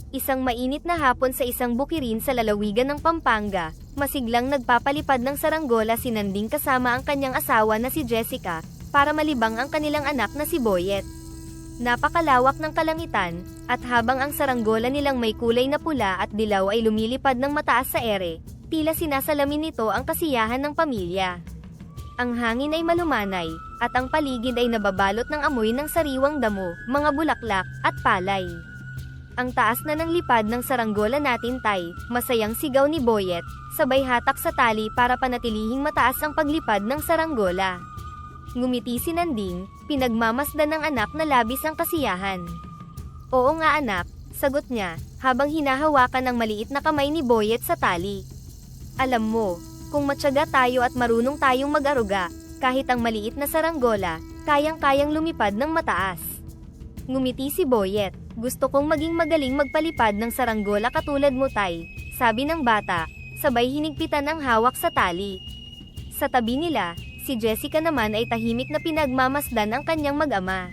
Isang mainit na hapon sa isang bukirin sa lalawigan ng Pampanga, masiglang nagpapalipad ng saranggola si Nanding kasama ang kanyang asawa na si Jessica, para malibang ang kanilang anak na si Boyet. Napakalawak ng kalangitan, at habang ang saranggola nilang may kulay na pula at dilaw ay lumilipad ng mataas sa ere, tila sinasalamin nito ang kasiyahan ng pamilya. Ang hangin ay malumanay, at ang paligid ay nababalot ng amoy ng sariwang damo, mga bulaklak, at palay. Ang taas na ng lipad ng saranggola natin tay, masayang sigaw ni Boyet, sabay hatak sa tali para panatilihing mataas ang paglipad ng saranggola. Ngumiti si Nanding, pinagmamasdan ng anak na labis ang kasiyahan. Oo nga anak, sagot niya, habang hinahawakan ang maliit na kamay ni Boyet sa tali. Alam mo, kung matyaga tayo at marunong tayong mag-aruga, kahit ang maliit na saranggola, kayang-kayang lumipad ng mataas. Ngumiti si Boyet, gusto kong maging magaling magpalipad ng saranggola katulad mo tay, sabi ng bata, sabay hinigpitan ang hawak sa tali. Sa tabi nila, si Jessica naman ay tahimik na pinagmamasdan ang kanyang mag-ama.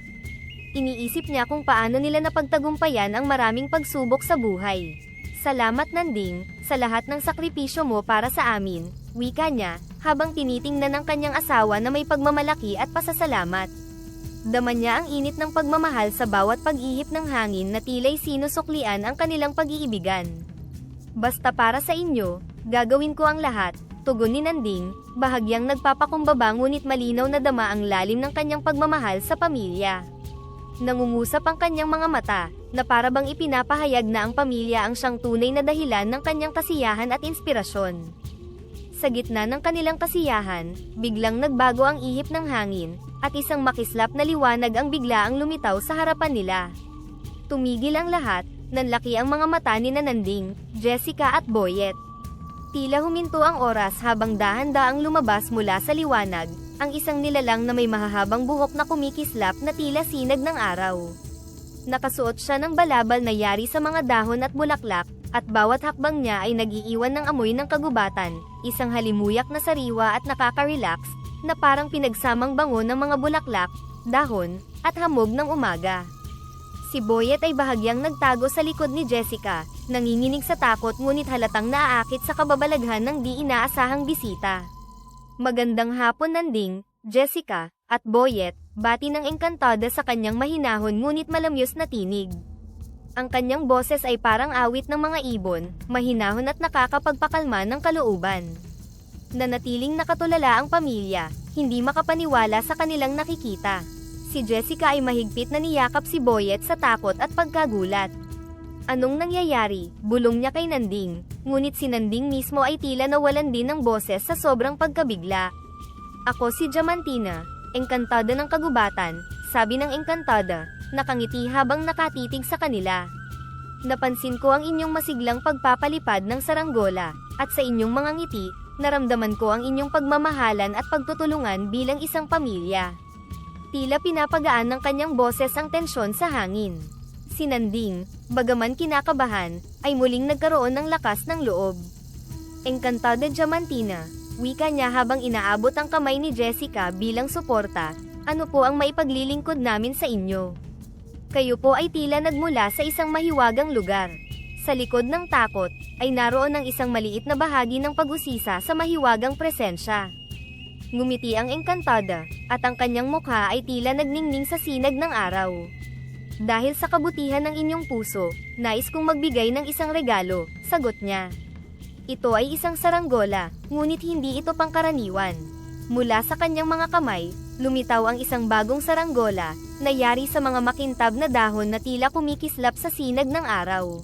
Iniisip niya kung paano nila napagtagumpayan ang maraming pagsubok sa buhay. Salamat Nanding, sa lahat ng sakripisyo mo para sa amin, wika niya, habang tinitingnan ng kanyang asawa na may pagmamalaki at pasasalamat. Dama niya ang init ng pagmamahal sa bawat pag-ihip ng hangin na tila'y sinusuklian ang kanilang pag-iibigan. Basta para sa inyo, gagawin ko ang lahat, tugon ni Nanding, bahagyang nagpapakumbaba ngunit malinaw na dama ang lalim ng kanyang pagmamahal sa pamilya. Nangungusap ang kanyang mga mata, na para bang ipinapahayag na ang pamilya ang siyang tunay na dahilan ng kanyang kasiyahan at inspirasyon. Sa gitna ng kanilang kasiyahan, biglang nagbago ang ihip ng hangin, at isang makislap na liwanag ang biglaang lumitaw sa harapan nila. Tumigil ang lahat, nanlaki ang mga mata ni Nanding, Jessica at Boyet. Tila huminto ang oras habang dahan-daang lumabas mula sa liwanag, ang isang nilalang na may mahahabang buhok na kumikislap na tila sinag ng araw. Nakasuot siya ng balabal na yari sa mga dahon at bulaklak, at bawat hakbang niya ay nag-iiwan ng amoy ng kagubatan, isang halimuyak na sariwa at nakaka-relax, na parang pinagsamang bango ng mga bulaklak, dahon, at hamog ng umaga. Si Boyet ay bahagyang nagtago sa likod ni Jessica, nanginginig sa takot ngunit halatang naaakit sa kababalaghan ng di inaasahang bisita. Magandang hapon Nanding, Jessica, at Boyet, bati ng engkantada sa kanyang mahinahon ngunit malamyos na tinig. Ang kanyang boses ay parang awit ng mga ibon, mahinahon at nakakapagpakalma ng kalooban. Nanatiling nakatulala ang pamilya, hindi makapaniwala sa kanilang nakikita. Si Jessica ay mahigpit na niyakap si Boyet sa takot at pagkagulat. Anong nangyayari? Bulong niya kay Nanding, ngunit si Nanding mismo ay tila nawalan din ng boses sa sobrang pagkabigla. Ako si Diamantina, engkantada ng kagubatan, sabi ng engkantada, nakangiti habang nakatitig sa kanila. Napansin ko ang inyong masiglang pagpapalipad ng saranggola, at sa inyong mga ngiti, naramdaman ko ang inyong pagmamahalan at pagtutulungan bilang isang pamilya. Tila pinapagaan ng kanyang boses ang tensyon sa hangin. Si Nanding, bagaman kinakabahan, ay muling nagkaroon ng lakas ng loob. Engkantada Diamantina, wika niya habang inaabot ang kamay ni Jessica bilang suporta, ano po ang maipaglilingkod namin sa inyo? Kayo po ay tila nagmula sa isang mahiwagang lugar. Sa likod ng takot, ay naroon ang isang maliit na bahagi ng pag-usisa sa mahiwagang presensya. Ngumiti ang engkantada, at ang kanyang mukha ay tila nagningning sa sinag ng araw. Dahil sa kabutihan ng inyong puso, nais kong magbigay ng isang regalo, sagot niya. Ito ay isang saranggola, ngunit hindi ito pangkaraniwan. Mula sa kanyang mga kamay, lumitaw ang isang bagong saranggola, na yari sa mga makintab na dahon na tila kumikislap sa sinag ng araw.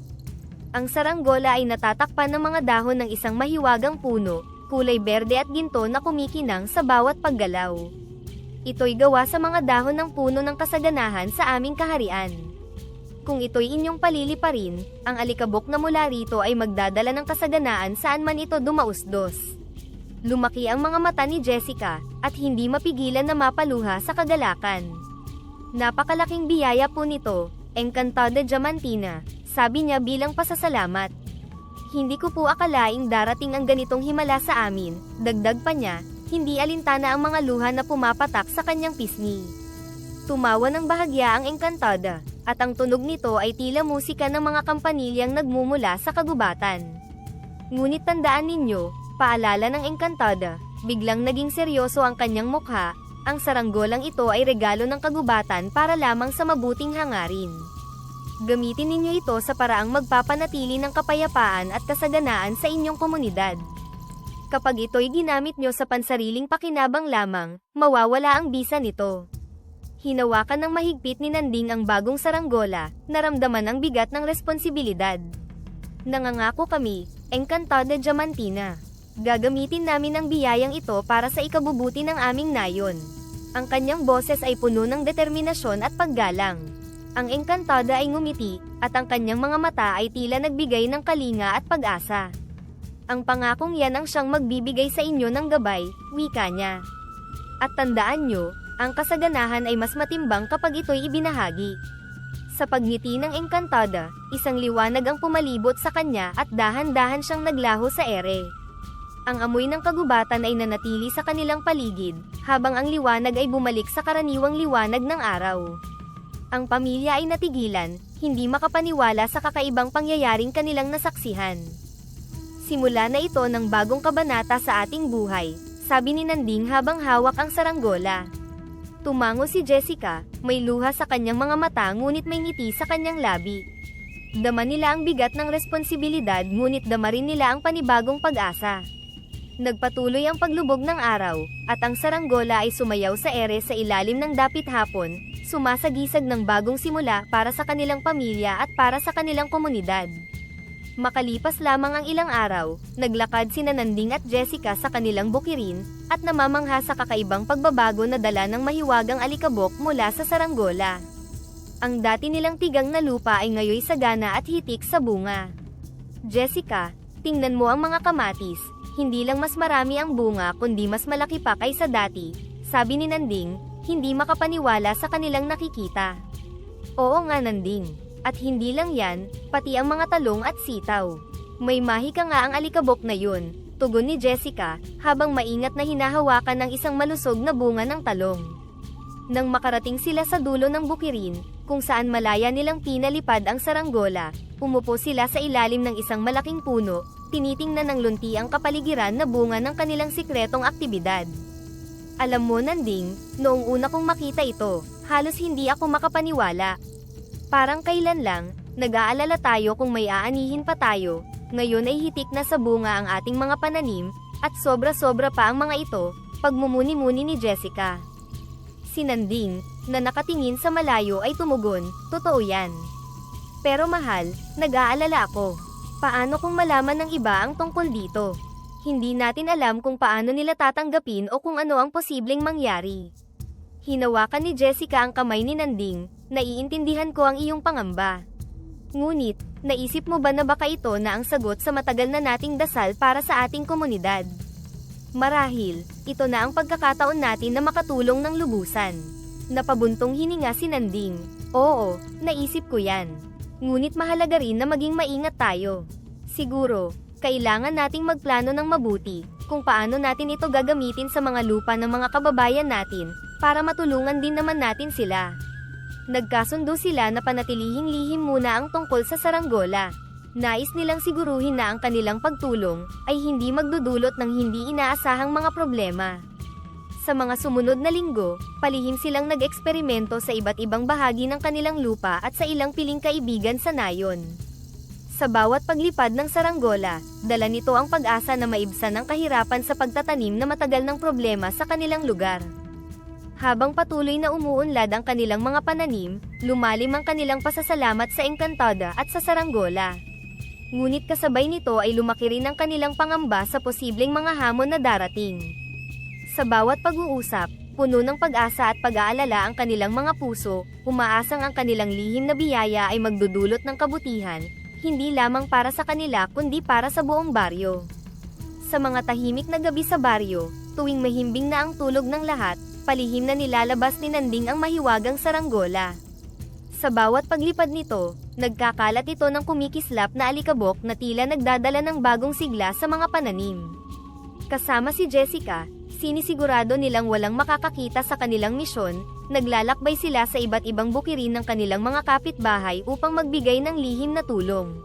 Ang saranggola ay natatakpan ng mga dahon ng isang mahiwagang puno, kulay berde at ginto na kumikinang sa bawat paggalaw. Ito'y gawa sa mga dahon ng puno ng kasaganahan sa aming kaharian. Kung ito'y inyong paliliparin, ang alikabok na mula rito ay magdadala ng kasaganaan saan man ito dumausdos. Lumaki ang mga mata ni Jessica, at hindi mapigilan na mapaluha sa kagalakan. Napakalaking biyaya po nito, engkantada Diamantina, sabi niya bilang pasasalamat. Hindi ko po akalaing darating ang ganitong himala sa amin, dagdag pa niya, hindi alintana ang mga luha na pumapatak sa kanyang pisngi. Tumawa ng bahagya ang engkantada, at ang tunog nito ay tila musika ng mga kampanilyang nagmumula sa kagubatan. Ngunit tandaan ninyo, paalala ng Encantada, biglang naging seryoso ang kanyang mukha, ang saranggolang ito ay regalo ng kagubatan para lamang sa mabuting hangarin. Gamitin ninyo ito sa paraang magpapanatili ng kapayapaan at kasaganaan sa inyong komunidad. Kapag ito'y ginamit nyo sa pansariling pakinabang lamang, mawawala ang bisa nito. Hinawakan ng mahigpit ni Nanding ang bagong saranggola, naramdaman ang bigat ng responsibilidad. Nangangako kami, Encantada Diamantina. Gagamitin namin ang biyayang ito para sa ikabubuti ng aming nayon. Ang kanyang boses ay puno ng determinasyon at paggalang. Ang Encantada ay ngumiti, at ang kanyang mga mata ay tila nagbigay ng kalinga at pag-asa. Ang pangakong yan ang siyang magbibigay sa inyo ng gabay, wika niya. At tandaan nyo, ang kasaganahan ay mas matimbang kapag ito'y ibinahagi. Sa pagngiti ng Encantada, isang liwanag ang pumalibot sa kanya at dahan-dahan siyang naglaho sa ere. Ang amoy ng kagubatan ay nanatili sa kanilang paligid, habang ang liwanag ay bumalik sa karaniwang liwanag ng araw. Ang pamilya ay natigilan, hindi makapaniwala sa kakaibang pangyayaring kanilang nasaksihan. Simula na ito ng bagong kabanata sa ating buhay, sabi ni Nanding habang hawak ang saranggola. Tumango si Jessica, may luha sa kanyang mga mata ngunit may ngiti sa kanyang labi. Dama nila ang bigat ng responsibilidad ngunit dama rin nila ang panibagong pag-asa. Nagpatuloy ang paglubog ng araw, at ang saranggola ay sumayaw sa ere sa ilalim ng dapit hapon, sumasagisag ng bagong simula para sa kanilang pamilya at para sa kanilang komunidad. Makalipas lamang ang ilang araw, naglakad sina Nanding at Jessica sa kanilang bukirin, at namamangha sa kakaibang pagbabago na dala ng mahiwagang alikabok mula sa saranggola. Ang dati nilang tigang na lupa ay ngayoy sagana at hitik sa bunga. Jessica, tingnan mo ang mga kamatis, hindi lang mas marami ang bunga kundi mas malaki pa kaysa dati, sabi ni Nanding, hindi makapaniwala sa kanilang nakikita. Oo nga Nanding, at hindi lang yan, pati ang mga talong at sitaw. May mahika nga ang alikabok na yun, tugon ni Jessica, habang maingat na hinahawakan ng isang malusog na bunga ng talong. Nang makarating sila sa dulo ng bukirin, kung saan malaya nilang pinalipad ang saranggola, umupo sila sa ilalim ng isang malaking puno, tinitingnan ng lunti ang kapaligiran na bunga ng kanilang sikretong aktibidad. Alam mo Nanding, noong una kong makita ito, halos hindi ako makapaniwala. Parang kailan lang, nag-aalala tayo kung may aanihin pa tayo, ngayon ay hitik na sa bunga ang ating mga pananim, at sobra-sobra pa ang mga ito, pagmumuni-muni ni Jessica. Si Nanding, na nakatingin sa malayo ay tumugon, totoo yan. Pero mahal, nag-aalala ako. Paano kung malaman ng iba ang tungkol dito? Hindi natin alam kung paano nila tatanggapin o kung ano ang posibleng mangyari. Hinawakan ni Jessica ang kamay ni Nanding, naiintindihan ko ang iyong pangamba. Ngunit, naisip mo ba na baka ito na ang sagot sa matagal na nating dasal para sa ating komunidad? Marahil, ito na ang pagkakataon natin na makatulong ng lubusan. Napabuntong hininga si Nanding. Oo, naisip ko yan. Ngunit mahalaga rin na maging maingat tayo. Siguro, kailangan nating magplano ng mabuti, kung paano natin ito gagamitin sa mga lupa ng mga kababayan natin, para matulungan din naman natin sila. Nagkasundo sila na panatilihing lihim muna ang tungkol sa saranggola. Nais nilang siguruhin na ang kanilang pagtulong, ay hindi magdudulot ng hindi inaasahang mga problema. Sa mga sumunod na linggo, palihim silang nag-eksperimento sa iba't ibang bahagi ng kanilang lupa at sa ilang piling kaibigan sa nayon. Sa bawat paglipad ng saranggola, dala nito ang pag-asa na maibsan ang kahirapan sa pagtatanim na matagal ng problema sa kanilang lugar. Habang patuloy na umuunlad ang kanilang mga pananim, lumalim ang kanilang pasasalamat sa Encantada at sa saranggola. Ngunit kasabay nito ay lumaki rin ang kanilang pangamba sa posibleng mga hamon na darating. Sa bawat pag-uusap, puno ng pag-asa at pag-aalala ang kanilang mga puso, umaasang ang kanilang lihim na biyaya ay magdudulot ng kabutihan, hindi lamang para sa kanila kundi para sa buong baryo. Sa mga tahimik na gabi sa baryo, tuwing mahimbing na ang tulog ng lahat, palihim na nilalabas ni Nanding ang mahiwagang saranggola. Sa bawat paglipad nito, nagkakalat ito ng kumikislap na alikabok na tila nagdadala ng bagong sigla sa mga pananim. Kasama si Jessica, sinisigurado nilang walang makakakita sa kanilang misyon, Naglalakbay sila sa iba't ibang bukirin ng kanilang mga kapitbahay upang magbigay ng lihim na tulong.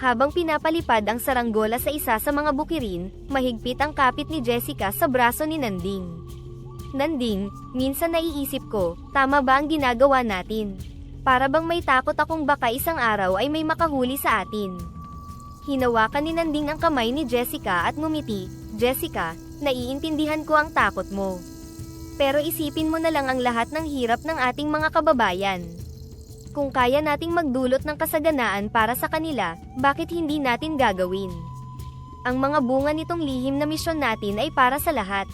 Habang pinapalipad ang saranggola sa isa sa mga bukirin, mahigpit ang kapit ni Jessica sa braso ni Nanding. Nanding, minsan naiisip ko, tama ba ang ginagawa natin? Para bang may takot akong baka isang araw ay may makahuli sa atin. Hinawakan ni Nanding ang kamay ni Jessica at ngumiti. Jessica, naiintindihan ko ang takot mo. Pero isipin mo na lang ang lahat ng hirap ng ating mga kababayan. Kung kaya nating magdulot ng kasaganaan para sa kanila, bakit hindi natin gagawin? Ang mga bunga nitong lihim na misyon natin ay para sa lahat.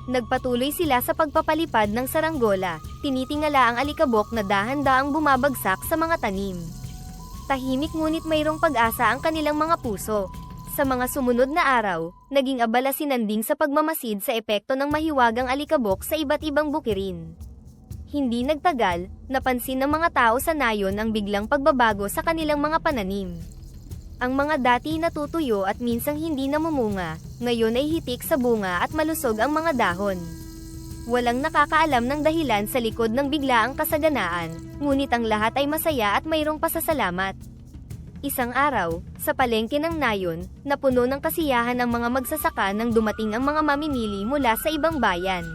Nagpatuloy sila sa pagpapalipad ng saranggola, tinitingala ang alikabok na dahan-daang bumabagsak sa mga tanim. Tahimik ngunit mayroong pag-asa ang kanilang mga puso. Sa mga sumunod na araw, naging abala si Nanding sa pagmamasid sa epekto ng mahiwagang alikabok sa iba't ibang bukirin. Hindi nagtagal, napansin ng mga tao sa nayon ang biglang pagbabago sa kanilang mga pananim. Ang mga dati natutuyo at minsang hindi namumunga, ngayon ay hitik sa bunga at malusog ang mga dahon. Walang nakakaalam ng dahilan sa likod ng biglaang kasaganaan, ngunit ang lahat ay masaya at mayroong pasasalamat. Isang araw, sa palengke ng nayon, napuno ng kasiyahan ang mga magsasaka nang dumating ang mga mamimili mula sa ibang bayan.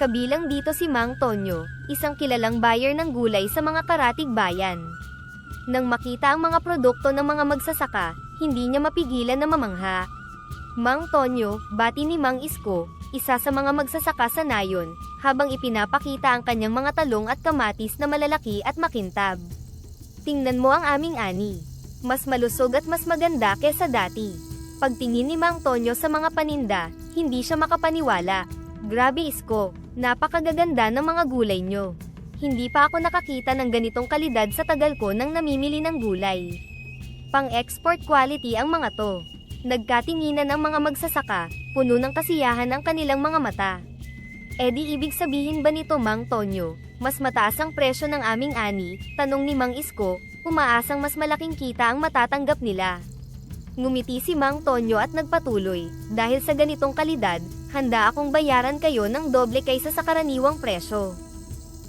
Kabilang dito si Mang Tonyo, isang kilalang buyer ng gulay sa mga karatig bayan. Nang makita ang mga produkto ng mga magsasaka, hindi niya mapigilan na mamangha. Mang Tonyo, bati ni Mang Isko, isa sa mga magsasaka sa nayon, habang ipinapakita ang kanyang mga talong at kamatis na malalaki at makintab. Tingnan mo ang aming ani. Mas malusog at mas maganda kesa dati. Pagtingin ni Mang Tonyo sa mga paninda, hindi siya makapaniwala. Grabe Isko, napakagaganda ng mga gulay nyo. Hindi pa ako nakakita ng ganitong kalidad sa tagal ko nang namimili ng gulay. Pang-export quality ang mga to. Nagkatinginan ang mga magsasaka, puno ng kasiyahan ang kanilang mga mata. E di ibig sabihin ba nito Mang Tonyo, mas mataas ang presyo ng aming ani? Tanong ni Mang Isko, umaasang mas malaking kita ang matatanggap nila. Ngumiti si Mang Tonyo at nagpatuloy, dahil sa ganitong kalidad, handa akong bayaran kayo ng doble kaysa sa karaniwang presyo.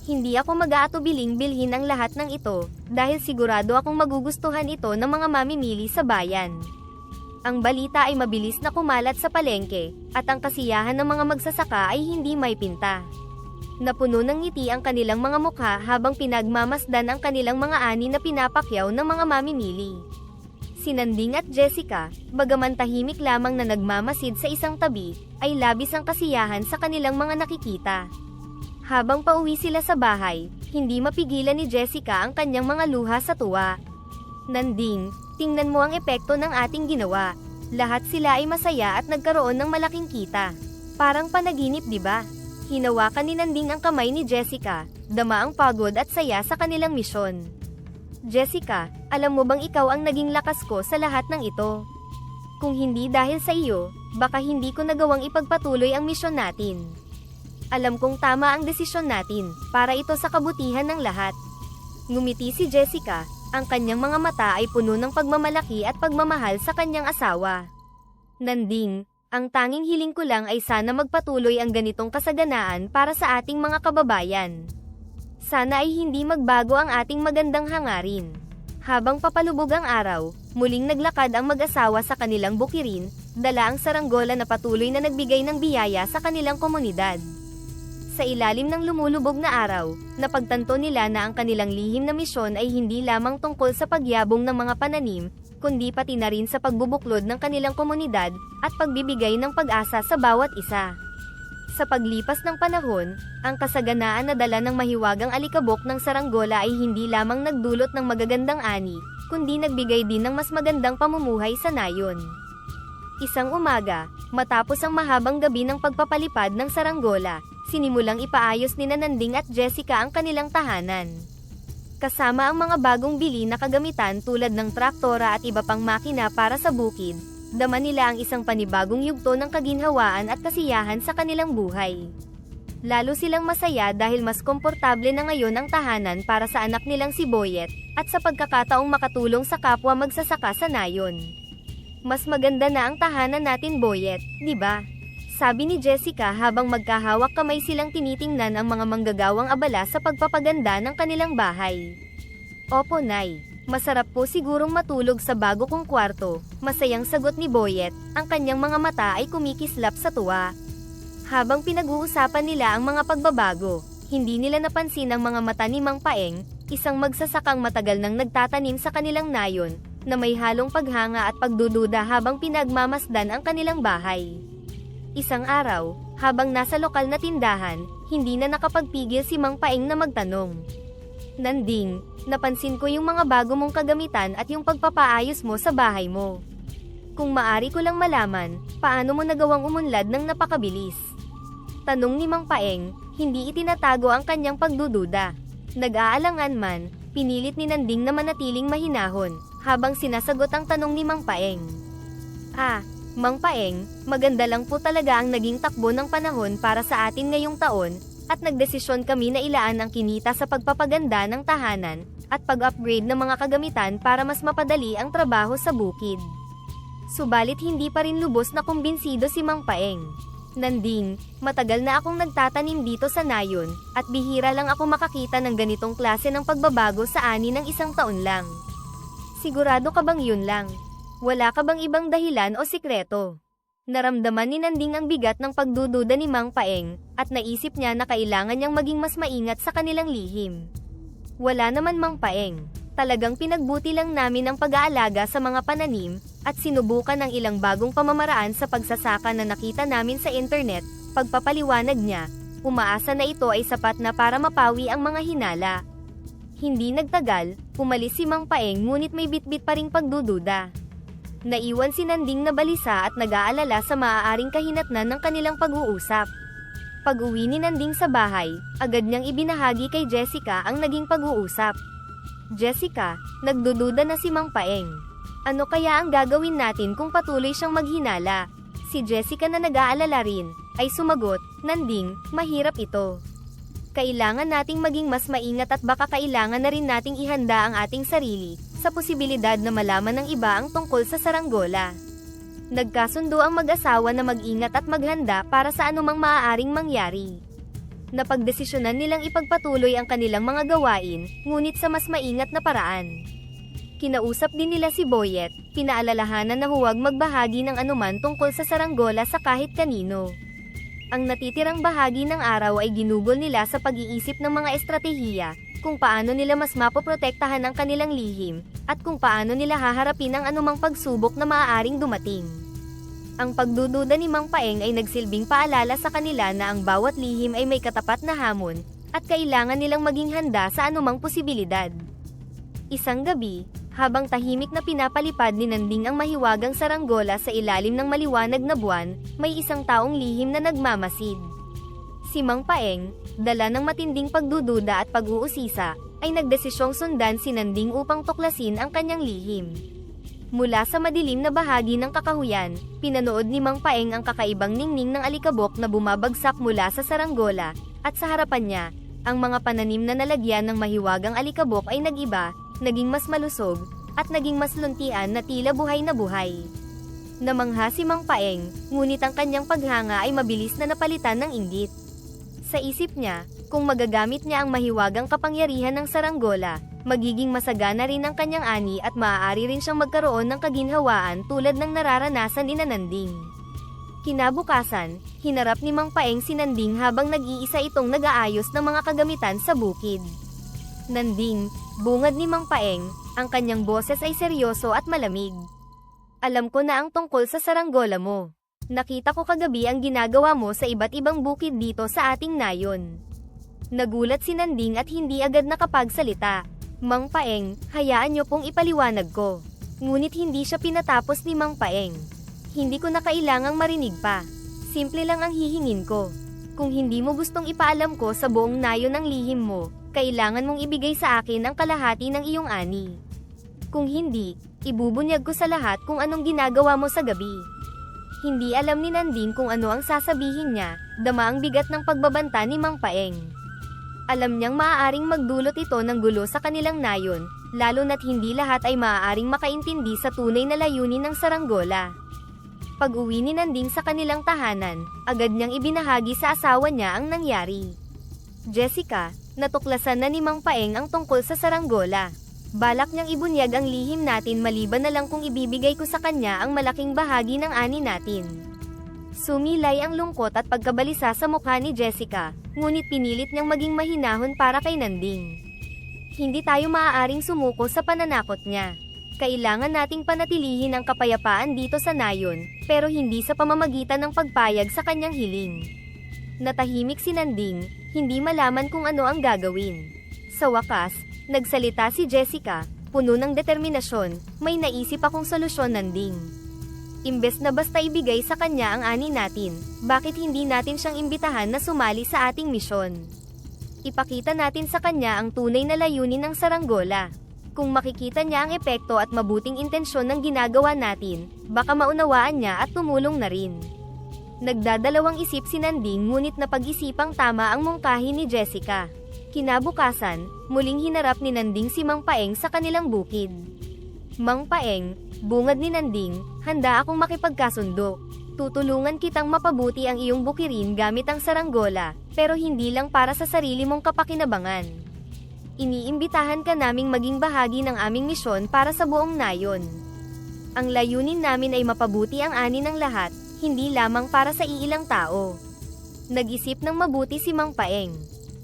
Hindi ako mag-aatubiling bilhin ang lahat ng ito, dahil sigurado akong magugustuhan ito ng mga mamimili sa bayan. Ang balita ay mabilis na kumalat sa palengke, at ang kasiyahan ng mga magsasaka ay hindi may pinta. Napuno ng ngiti ang kanilang mga mukha habang pinagmamasdan ang kanilang mga ani na pinapakyaw ng mga mamimili. Si Nanding at Jessica, bagaman tahimik lamang na nagmamasid sa isang tabi, ay labis ang kasiyahan sa kanilang mga nakikita. Habang pauwi sila sa bahay, hindi mapigilan ni Jessica ang kanyang mga luha sa tuwa. Nanding, tingnan mo ang epekto ng ating ginawa. Lahat sila ay masaya at nagkaroon ng malaking kita. Parang panaginip, di ba? Hinawakan ni Nanding ang kamay ni Jessica, dama ang pagod at saya sa kanilang misyon. Jessica, alam mo bang ikaw ang naging lakas ko sa lahat ng ito? Kung hindi dahil sa iyo, baka hindi ko nagawang ipagpatuloy ang misyon natin. Alam kong tama ang desisyon natin, para ito sa kabutihan ng lahat. Ngumiti si Jessica, ang kanyang mga mata ay puno ng pagmamalaki at pagmamahal sa kanyang asawa. Nanding, ang tanging hiling ko lang ay sana magpatuloy ang ganitong kasaganaan para sa ating mga kababayan. Sana ay hindi magbago ang ating magandang hangarin. Habang papalubog ang araw, muling naglakad ang mag-asawa sa kanilang bukirin, dala ang saranggola na patuloy na nagbigay ng biyaya sa kanilang komunidad. Sa ilalim ng lumulubog na araw, napagtanto nila na ang kanilang lihim na misyon ay hindi lamang tungkol sa pagyabong ng mga pananim, kundi pati na rin sa pagbubuklod ng kanilang komunidad, at pagbibigay ng pag-asa sa bawat isa. Sa paglipas ng panahon, ang kasaganaan na dala ng mahiwagang alikabok ng saranggola ay hindi lamang nagdulot ng magagandang ani, kundi nagbigay din ng mas magandang pamumuhay sa nayon. Isang umaga, matapos ang mahabang gabi ng pagpapalipad ng saranggola, sinimulang ipaayos ni Nanding at Jessica ang kanilang tahanan. Kasama ang mga bagong bili na kagamitan tulad ng traktora at iba pang makina para sa bukid, dama nila ang isang panibagong yugto ng kaginhawaan at kasiyahan sa kanilang buhay. Lalo silang masaya dahil mas komportable na ngayon ang tahanan para sa anak nilang si Boyet, at sa pagkakataong makatulong sa kapwa magsasaka sa nayon. Mas maganda na ang tahanan natin Boyet, di ba? Sabi ni Jessica habang magkahawak kamay silang tinitingnan ang mga manggagawang abala sa pagpapaganda ng kanilang bahay. Opo, Nay. Masarap po sigurong matulog sa bago kong kwarto, masayang sagot ni Boyet, ang kanyang mga mata ay kumikislap sa tuwa. Habang pinag-uusapan nila ang mga pagbabago, hindi nila napansin ang mga mata ni Mang Paeng, isang magsasakang matagal nang nagtatanim sa kanilang nayon, na may halong paghanga at pagdududa habang pinagmamasdan ang kanilang bahay. Isang araw, habang nasa lokal na tindahan, hindi na nakapagpigil si Mang Paeng na magtanong. Nanding, napansin ko yung mga bago mong kagamitan at yung pagpapaayos mo sa bahay mo. Kung maari ko lang malaman, paano mo nagawang umunlad ng napakabilis? Tanong ni Mang Paeng, hindi itinatago ang kanyang pagdududa. Nag-aalangan man, pinilit ni Nanding na manatiling mahinahon, habang sinasagot ang tanong ni Mang Paeng. Mang Paeng, maganda lang po talaga ang naging takbo ng panahon para sa atin ngayong taon, at nagdesisyon kami na ilaan ang kinita sa pagpapaganda ng tahanan, at pag-upgrade ng mga kagamitan para mas mapadali ang trabaho sa bukid. Subalit hindi pa rin lubos na kumbinsido si Mang Paeng. Nanding, matagal na akong nagtatanim dito sa nayon, at bihira lang ako makakita ng ganitong klase ng pagbabago sa ani ng isang taon lang. Sigurado ka bang yun lang? Wala ka bang ibang dahilan o sikreto? Naramdaman ni Nanding ang bigat ng pagdududa ni Mang Paeng, at naisip niya na kailangan niyang maging mas maingat sa kanilang lihim. Wala naman, Mang Paeng. Talagang pinagbuti lang namin ang pag-aalaga sa mga pananim, at sinubukan ang ilang bagong pamamaraan sa pagsasaka na nakita namin sa internet. Pagpapaliwanag niya, umaasa na ito ay sapat na para mapawi ang mga hinala. Hindi nagtagal, umalis si Mang Paeng ngunit may bitbit pa ring pagdududa. Naiwan si Nanding na balisa at nag-aalala sa maaaring kahinatnan ng kanilang pag-uusap. Pag-uwi ni Nanding sa bahay, agad niyang ibinahagi kay Jessica ang naging pag-uusap. Jessica, nagdududa na si Mang Paeng. Ano kaya ang gagawin natin kung patuloy siyang maghinala? Si Jessica na nag-aalala rin, ay sumagot, Nanding, mahirap ito. Kailangan nating maging mas maingat at baka kailangan na rin nating ihanda ang ating sarili, sa posibilidad na malaman ng iba ang tungkol sa saranggola. Nagkasundo ang mag-asawa na mag-ingat at maghanda para sa anumang maaaring mangyari. Napagdesisyonan nilang ipagpatuloy ang kanilang mga gawain, ngunit sa mas maingat na paraan. Kinausap din nila si Boyet, pinaalalahanan na huwag magbahagi ng anuman tungkol sa saranggola sa kahit kanino. Ang natitirang bahagi ng araw ay ginugol nila sa pag-iisip ng mga estratehiya, kung paano nila mas mapoprotektahan ang kanilang lihim, at kung paano nila haharapin ang anumang pagsubok na maaaring dumating. Ang pagdududa ni Mang Paeng ay nagsilbing paalala sa kanila na ang bawat lihim ay may katapat na hamon, at kailangan nilang maging handa sa anumang posibilidad. Isang gabi, habang tahimik na pinapalipad ni Nanding ang mahiwagang saranggola sa ilalim ng maliwanag na buwan, may isang taong lihim na nagmamasid. Si Mang Paeng, dala ng matinding pagdududa at pag-uusisa, ay nagdesisyong sundan si Nanding upang tuklasin ang kanyang lihim. Mula sa madilim na bahagi ng kakahuyan, pinanood ni Mang Paeng ang kakaibang ningning ng alikabok na bumabagsak mula sa saranggola, at sa harapan niya, ang mga pananim na nalagyan ng mahiwagang alikabok ay nag-iba, naging mas malusog, at naging mas luntian na tila buhay na buhay. Namangha si Mang Paeng, ngunit ang kanyang paghanga ay mabilis na napalitan ng inggit. Sa isip niya, kung magagamit niya ang mahiwagang kapangyarihan ng saranggola, magiging masagana rin ang kanyang ani at maaari rin siyang magkaroon ng kaginhawaan tulad ng nararanasan ni Nanding. Kinabukasan, hinarap ni Mang Paeng si Nanding habang nag-iisa itong nag-aayos ng mga kagamitan sa bukid. Nanding, bungad ni Mang Paeng, ang kanyang boses ay seryoso at malamig. Alam ko na ang tungkol sa saranggola mo. Nakita ko kagabi ang ginagawa mo sa iba't ibang bukid dito sa ating nayon. Nagulat si Nanding at hindi agad nakapagsalita. Mang Paeng, hayaan niyo pong ipaliwanag ko. Ngunit hindi siya pinatapos ni Mang Paeng. Hindi ko na kailangang marinig pa. Simple lang ang hihingin ko. Kung hindi mo gustong ipaalam ko sa buong nayon ng lihim mo, kailangan mong ibigay sa akin ang kalahati ng iyong ani. Kung hindi, ibubunyag ko sa lahat kung anong ginagawa mo sa gabi. Hindi alam ni Nanding kung ano ang sasabihin niya, dama ang bigat ng pagbabanta ni Mang Paeng. Alam niyang maaaring magdulot ito ng gulo sa kanilang nayon, lalo na't hindi lahat ay maaaring makaintindi sa tunay na layunin ng saranggola. Pag-uwi ni Nanding sa kanilang tahanan, agad niyang ibinahagi sa asawa niya ang nangyari. Jessica, natuklasan na ni Mang Paeng ang tungkol sa saranggola. Balak niyang ibunyag ang lihim natin maliban na lang kung ibibigay ko sa kanya ang malaking bahagi ng ani natin. Sumilay ang lungkot at pagkabalisa sa mukha ni Jessica, ngunit pinilit niyang maging mahinahon para kay Nanding. Hindi tayo maaaring sumuko sa pananakot niya. Kailangan nating panatilihin ang kapayapaan dito sa nayon, pero hindi sa pamamagitan ng pagpayag sa kanyang hiling. Natahimik si Nanding, hindi malaman kung ano ang gagawin. Sa wakas, nagsalita si Jessica, puno ng determinasyon, may naisip akong solusyon, Nanding. Imbes na basta ibigay sa kanya ang ani natin, bakit hindi natin siyang imbitahan na sumali sa ating misyon? Ipakita natin sa kanya ang tunay na layunin ng saranggola. Kung makikita niya ang epekto at mabuting intensyon ng ginagawa natin, baka maunawaan niya at tumulong na rin. Nagdadalawang isip si Nanding ngunit napag-isipang tama ang mungkahi ni Jessica. Kinabukasan, muling hinarap ni Nanding si Mang Paeng sa kanilang bukid. Mang Paeng, bungad ni Nanding, handa akong makipagkasundo. Tutulungan kitang mapabuti ang iyong bukirin gamit ang saranggola, pero hindi lang para sa sarili mong kapakinabangan. Iniimbitahan ka naming maging bahagi ng aming misyon para sa buong nayon. Ang layunin namin ay mapabuti ang ani ng lahat, hindi lamang para sa iilang tao. Nag-isip ng mabuti si Mang Paeng.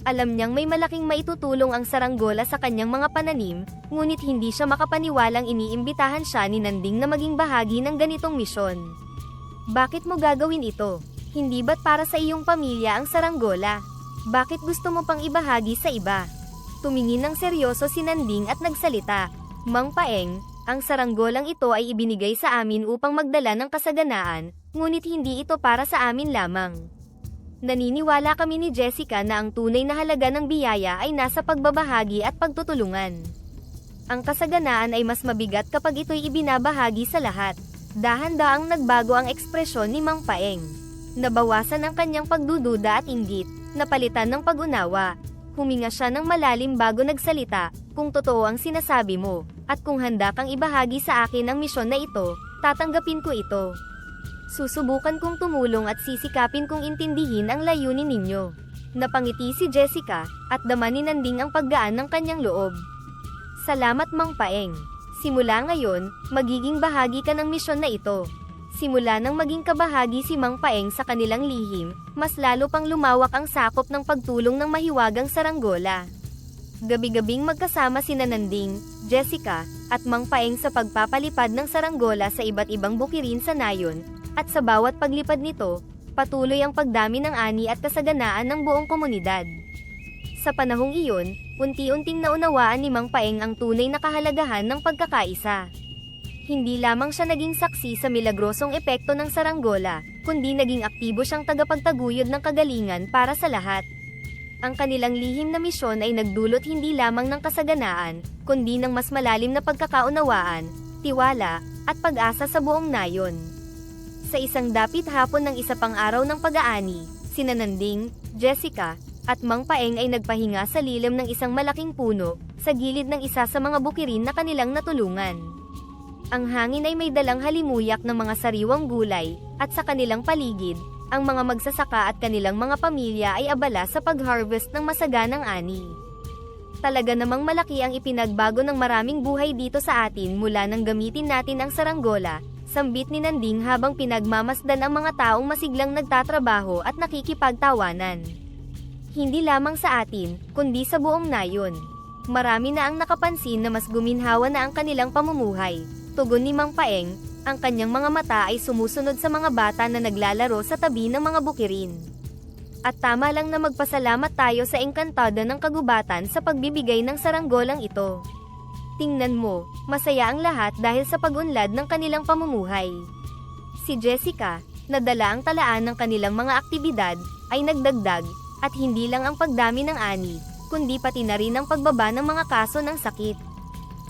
Alam niyang may malaking maitutulong ang saranggola sa kanyang mga pananim, ngunit hindi siya makapaniwalang iniimbitahan siya ni Nanding na maging bahagi ng ganitong misyon. Bakit mo gagawin ito? Hindi ba't para sa iyong pamilya ang saranggola? Bakit gusto mo pang ibahagi sa iba? Tumingin ng seryoso si Nanding at nagsalita, Mang Paeng, ang saranggolang ito ay ibinigay sa amin upang magdala ng kasaganaan, ngunit hindi ito para sa amin lamang. Naniniwala kami ni Jessica na ang tunay na halaga ng biyaya ay nasa pagbabahagi at pagtutulungan. Ang kasaganaan ay mas mabigat kapag ito'y ibinabahagi sa lahat. Dahan-daang nagbago ang ekspresyon ni Mang Paeng. Nabawasan ang kanyang pagdududa at inggit, napalitan ng pag-unawa. Huminga siya ng malalim bago nagsalita, kung totoo ang sinasabi mo, at kung handa kang ibahagi sa akin ang misyon na ito, tatanggapin ko ito. Susubukan kong tumulong at sisikapin kong intindihin ang layunin ninyo. Napangiti si Jessica, at dama ni Nanding ang paggaan ng kanyang loob. Salamat Mang Paeng. Simula ngayon, magiging bahagi ka ng misyon na ito. Simula nang maging kabahagi si Mang Paeng sa kanilang lihim, mas lalo pang lumawak ang sakop ng pagtulong ng mahiwagang saranggola. Gabi-gabing magkasama sina Nanding, Jessica, at Mang Paeng sa pagpapalipad ng saranggola sa iba't ibang bukirin sa nayon, at sa bawat paglipad nito, patuloy ang pagdami ng ani at kasaganaan ng buong komunidad. Sa panahong iyon, unti-unting naunawaan ni Mang Paeng ang tunay na kahalagahan ng pagkakaisa. Hindi lamang siya naging saksi sa milagrosong epekto ng saranggola, kundi naging aktibo siyang tagapagtaguyod ng kagalingan para sa lahat. Ang kanilang lihim na misyon ay nagdulot hindi lamang ng kasaganaan, kundi ng mas malalim na pagkakaunawaan, tiwala, at pag-asa sa buong nayon. Sa isang dapit hapon ng isa pang araw ng pag-aani, sina Nanding, Jessica, at Mang Paeng ay nagpahinga sa lilim ng isang malaking puno, sa gilid ng isa sa mga bukirin na kanilang natulungan. Ang hangin ay may dalang halimuyak ng mga sariwang gulay, at sa kanilang paligid, ang mga magsasaka at kanilang mga pamilya ay abala sa pag-harvest ng masaganang ani. Talaga namang malaki ang ipinagbago ng maraming buhay dito sa atin mula nang gamitin natin ang saranggola, sambit ni Nanding habang pinagmamasdan ang mga taong masiglang nagtatrabaho at nakikipagtawanan. Hindi lamang sa atin, kundi sa buong nayon. Marami na ang nakapansin na mas guminhawa na ang kanilang pamumuhay. Tugon ni Mang Paeng, ang kanyang mga mata ay sumusunod sa mga bata na naglalaro sa tabi ng mga bukirin. At tama lang na magpasalamat tayo sa engkantada ng kagubatan sa pagbibigay ng saranggolang ito. Tingnan mo, masaya ang lahat dahil sa pag-unlad ng kanilang pamumuhay. Si Jessica, nadala ang talaan ng kanilang mga aktibidad, ay nagdagdag, at hindi lang ang pagdami ng ani, kundi pati na rin ang pagbaba ng mga kaso ng sakit.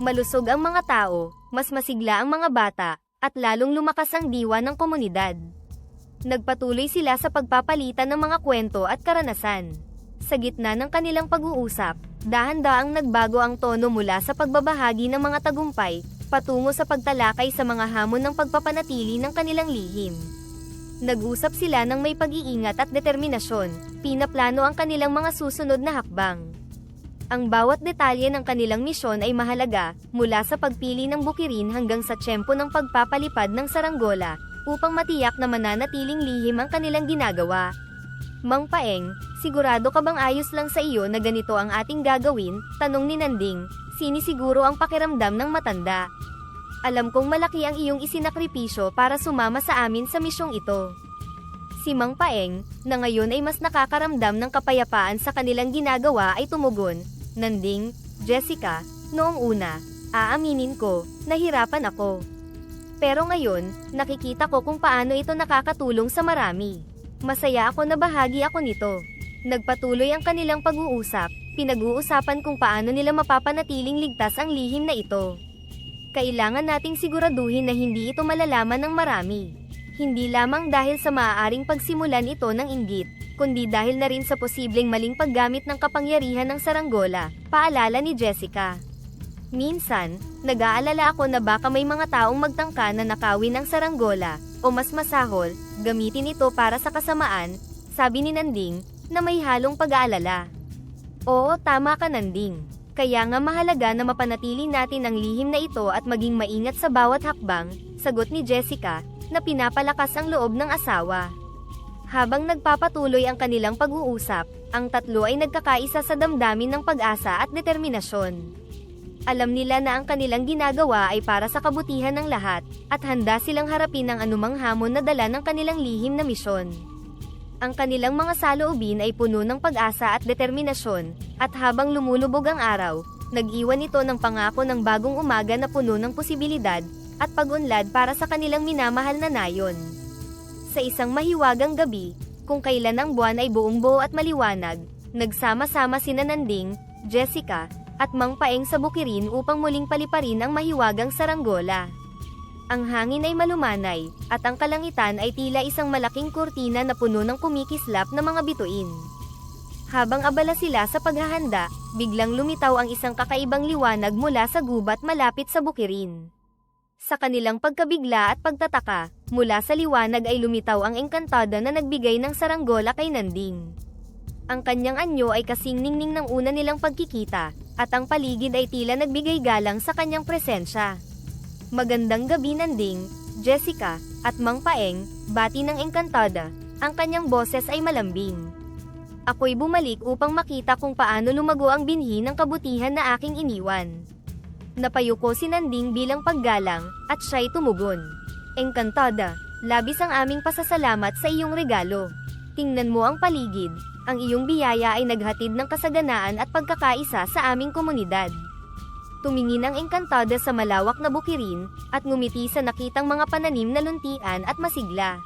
Malusog ang mga tao, mas masigla ang mga bata, at lalong lumakas ang diwa ng komunidad. Nagpatuloy sila sa pagpapalitan ng mga kwento at karanasan. Sa gitna ng kanilang pag-uusap, dahan-daang nagbago ang tono mula sa pagbabahagi ng mga tagumpay, patungo sa pagtalakay sa mga hamon ng pagpapanatili ng kanilang lihim. Nag-usap sila ng may pag-iingat at determinasyon, pinaplano ang kanilang mga susunod na hakbang. Ang bawat detalye ng kanilang misyon ay mahalaga, mula sa pagpili ng bukirin hanggang sa tiyempo ng pagpapalipad ng saranggola, upang matiyak na mananatiling lihim ang kanilang ginagawa. Mang Paeng, sigurado ka bang ayos lang sa iyo na ganito ang ating gagawin? Tanong ni Nanding, sinisiguro ang pakiramdam ng matanda. Alam kong malaki ang iyong isinakripisyo para sumama sa amin sa misyong ito. Si Mang Paeng, na ngayon ay mas nakakaramdam ng kapayapaan sa kanilang ginagawa ay tumugon, Nanding, Jessica, noong una, aaminin ko, nahirapan ako. Pero ngayon, nakikita ko kung paano ito nakakatulong sa marami. Masaya ako na bahagi ako nito. Nagpatuloy ang kanilang pag-uusap, pinag-uusapan kung paano nila mapapanatiling ligtas ang lihim na ito. Kailangan nating siguraduhin na hindi ito malalaman ng marami. Hindi lamang dahil sa maaaring pagsimulan ito ng inggit, kundi dahil na rin sa posibleng maling paggamit ng kapangyarihan ng saranggola, paalala ni Jessica. Minsan, nag-aalala ako na baka may mga taong magtangka na nakawin ang saranggola, o mas masahol, gamitin ito para sa kasamaan, sabi ni Nanding, na may halong pag-aalala. Oo, tama ka Nanding. Kaya nga mahalaga na mapanatili natin ang lihim na ito at maging maingat sa bawat hakbang, sagot ni Jessica, na pinapalakas ang loob ng asawa. Habang nagpapatuloy ang kanilang pag-uusap, ang tatlo ay nagkakaisa sa damdamin ng pag-asa at determinasyon. Alam nila na ang kanilang ginagawa ay para sa kabutihan ng lahat, at handa silang harapin ang anumang hamon na dala ng kanilang lihim na misyon. Ang kanilang mga saloobin ay puno ng pag-asa at determinasyon, at habang lumulubog ang araw, nag-iwan ito ng pangako ng bagong umaga na puno ng posibilidad, at pag-unlad para sa kanilang minamahal na nayon. Sa isang mahiwagang gabi, kung kailan ang buwan ay buong buo at maliwanag, nagsama-sama sina Nanding, Jessica, at Mang Paeng sa bukirin upang muling paliparin ang mahiwagang saranggola. Ang hangin ay malumanay, at ang kalangitan ay tila isang malaking kurtina na puno ng kumikislap na mga bituin. Habang abala sila sa paghahanda, biglang lumitaw ang isang kakaibang liwanag mula sa gubat malapit sa bukirin. Sa kanilang pagkabigla at pagtataka, mula sa liwanag ay lumitaw ang engkantada na nagbigay ng saranggola kay Nanding. Ang kanyang anyo ay kasing ningning ng una nilang pagkikita, at ang paligid ay tila nagbigay galang sa kanyang presensya. Magandang gabi Nanding, Jessica, at Mang Paeng, bati ng engkantada, ang kanyang boses ay malambing. Ako'y bumalik upang makita kung paano lumago ang binhi ng kabutihan na aking iniwan. Napayuko si Nanding bilang paggalang, at siya'y tumugon. Engkantada, labis ang aming pasasalamat sa iyong regalo. Tingnan mo ang paligid, ang iyong biyaya ay naghatid ng kasaganaan at pagkakaisa sa aming komunidad. Tumingin ang engkantada sa malawak na bukirin, at ngumiti sa nakitang mga pananim na luntian at masigla.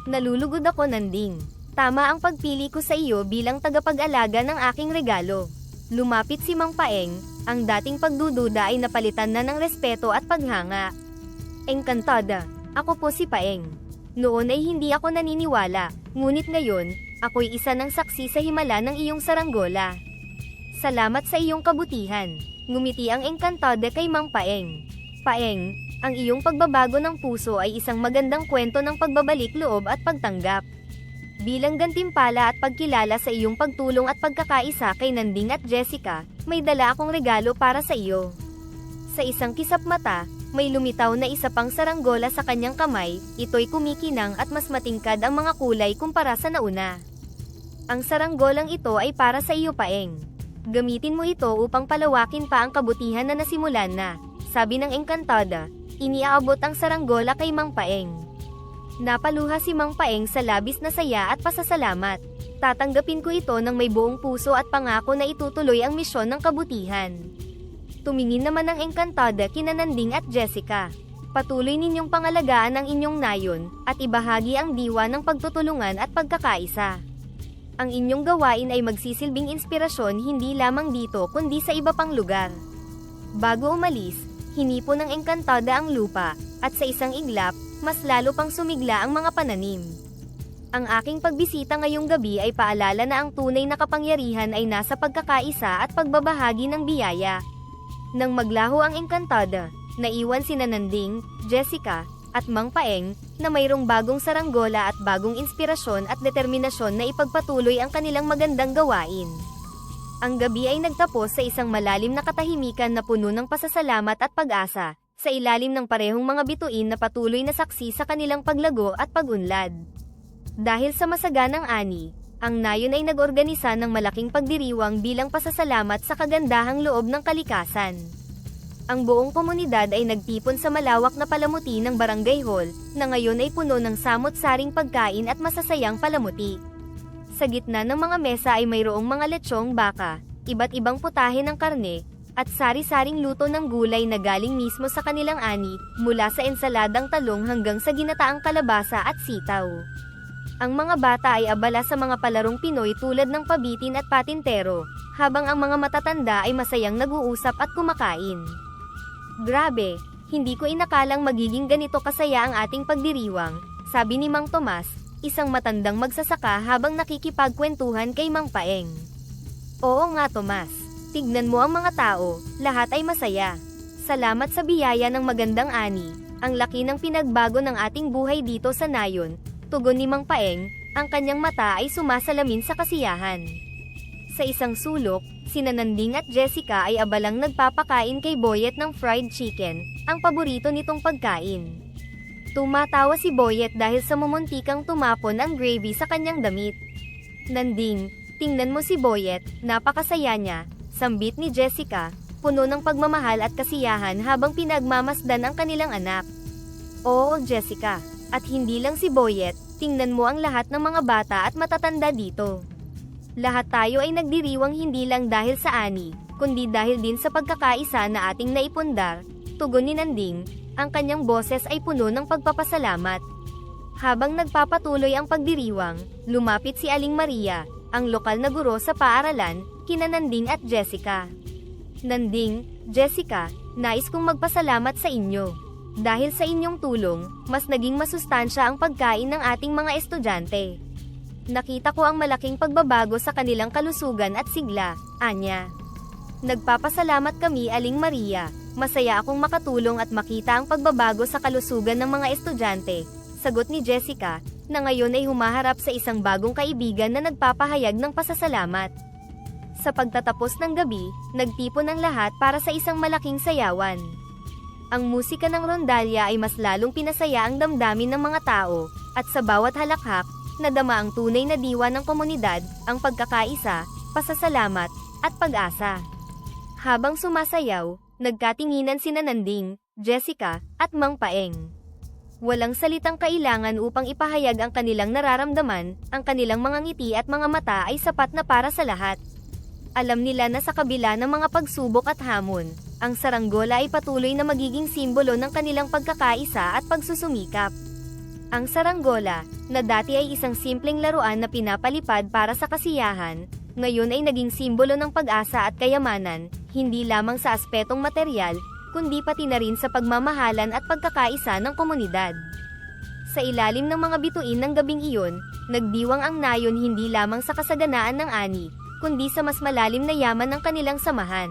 Nalulugod ako Nanding. Tama ang pagpili ko sa iyo bilang tagapag-alaga ng aking regalo. Lumapit si Mang Paeng, ang dating pagdududa ay napalitan na ng respeto at paghanga. Engkantada, ako po si Paeng. Noon ay hindi ako naniniwala, ngunit ngayon, ako'y isa ng saksi sa himala ng iyong saranggola. Salamat sa iyong kabutihan. Ngumiti ang engkantada kay Mang Paeng. Paeng, ang iyong pagbabago ng puso ay isang magandang kwento ng pagbabalik loob at pagtanggap. Bilang gantimpala at pagkilala sa iyong pagtulong at pagkakaisa kay Nanding at Jessica, may dala akong regalo para sa iyo. Sa isang kisap mata, may lumitaw na isa pang saranggola sa kanyang kamay, ito'y kumikinang at mas matingkad ang mga kulay kumpara sa nauna. Ang saranggolang ito ay para sa iyo Paeng. Gamitin mo ito upang palawakin pa ang kabutihan na nasimulan na, sabi ng engkantada, iniaabot ang saranggola kay Mang Paeng. Napaluha si Mang Paeng sa labis na saya at pasasalamat. Tatanggapin ko ito ng may buong puso at pangako na itutuloy ang misyon ng kabutihan. Tumingin naman ang engkantada kina Nanding at Jessica. Patuloy ninyong pangalagaan ang inyong nayon, at ibahagi ang diwa ng pagtutulungan at pagkakaisa. Ang inyong gawain ay magsisilbing inspirasyon hindi lamang dito kundi sa iba pang lugar. Bago umalis, hinipo ng engkantada ang lupa, at sa isang iglap, mas lalo pang sumigla ang mga pananim. Ang aking pagbisita ngayong gabi ay paalala na ang tunay na kapangyarihan ay nasa pagkakaisa at pagbabahagi ng biyaya. Nang maglaho ang engkantada, naiwan sina Nanding, Jessica, at Mang Paeng, na mayroong bagong saranggola at bagong inspirasyon at determinasyon na ipagpatuloy ang kanilang magandang gawain. Ang gabi ay nagtapos sa isang malalim na katahimikan na puno ng pasasalamat at pag-asa, sa ilalim ng parehong mga bituin na patuloy na saksi sa kanilang paglago at pag-unlad. Dahil sa masaganang ani, ang nayon ay nag-organisa ng malaking pagdiriwang bilang pasasalamat sa kagandahang loob ng kalikasan. Ang buong komunidad ay nagtipon sa malawak na palamuti ng barangay hall, na ngayon ay puno ng samot-saring pagkain at masasayang palamuti. Sa gitna ng mga mesa ay mayroong mga lechong baka, iba't ibang putahe ng karne, at sari-saring luto ng gulay na galing mismo sa kanilang ani, mula sa ensaladang talong hanggang sa ginataang kalabasa at sitaw. Ang mga bata ay abala sa mga palarong Pinoy tulad ng pabitin at patintero, habang ang mga matatanda ay masayang nag-uusap at kumakain. Grabe, hindi ko inakalang magiging ganito kasaya ang ating pagdiriwang, sabi ni Mang Tomas, isang matandang magsasaka habang nakikipagkwentuhan kay Mang Paeng. Oo nga Tomas, tignan mo ang mga tao, lahat ay masaya. Salamat sa biyaya ng magandang ani, ang laki ng pinagbago ng ating buhay dito sa nayon. Tugon ni Mang Paeng, ang kanyang mata ay sumasalamin sa kasiyahan. Sa isang sulok, sina Nanding at Jessica ay abalang nagpapakain kay Boyet ng fried chicken, ang paborito nitong pagkain. Tumatawa si Boyet dahil sa mumuntikang tumapon ang gravy sa kanyang damit. Nanding, tingnan mo si Boyet, napakasaya niya, sambit ni Jessica, puno ng pagmamahal at kasiyahan habang pinagmamasdan ang kanilang anak. Oo Jessica, at hindi lang si Boyet, tingnan mo ang lahat ng mga bata at matatanda dito. Lahat tayo ay nagdiriwang hindi lang dahil sa ani, kundi dahil din sa pagkakaisa na ating naipundar, tugon ni Nanding, ang kanyang boses ay puno ng pagpapasalamat. Habang nagpapatuloy ang pagdiriwang, lumapit si Aling Maria, ang lokal na guro sa paaralan, kina Nanding at Jessica. Nanding, Jessica, nais kong magpasalamat sa inyo. Dahil sa inyong tulong, mas naging masustansya ang pagkain ng ating mga estudyante. Nakita ko ang malaking pagbabago sa kanilang kalusugan at sigla, anya. Nagpapasalamat kami Aling Maria, masaya akong makatulong at makita ang pagbabago sa kalusugan ng mga estudyante, sagot ni Jessica, na ngayon ay humaharap sa isang bagong kaibigan na nagpapahayag ng pasasalamat. Sa pagtatapos ng gabi, nagtipon ang lahat para sa isang malaking sayawan. Ang musika ng rondalya ay mas lalong pinasaya ang damdamin ng mga tao, at sa bawat halakhak, nadama ang tunay na diwa ng komunidad, ang pagkakaisa, pasasalamat, at pag-asa. Habang sumasayaw, nagkatinginan sina Nanding, Jessica, at Mang Paeng. Walang salitang kailangan upang ipahayag ang kanilang nararamdaman, ang kanilang mga ngiti at mga mata ay sapat na para sa lahat. Alam nila na sa kabila ng mga pagsubok at hamon, ang saranggola ay patuloy na magiging simbolo ng kanilang pagkakaisa at pagsusumikap. Ang saranggola, na dati ay isang simpleng laruan na pinapalipad para sa kasiyahan, ngayon ay naging simbolo ng pag-asa at kayamanan, hindi lamang sa aspetong material, kundi pati na rin sa pagmamahalan at pagkakaisa ng komunidad. Sa ilalim ng mga bituin ng gabing iyon, nagdiwang ang nayon hindi lamang sa kasaganaan ng ani, kundi sa mas malalim na yaman ng kanilang samahan.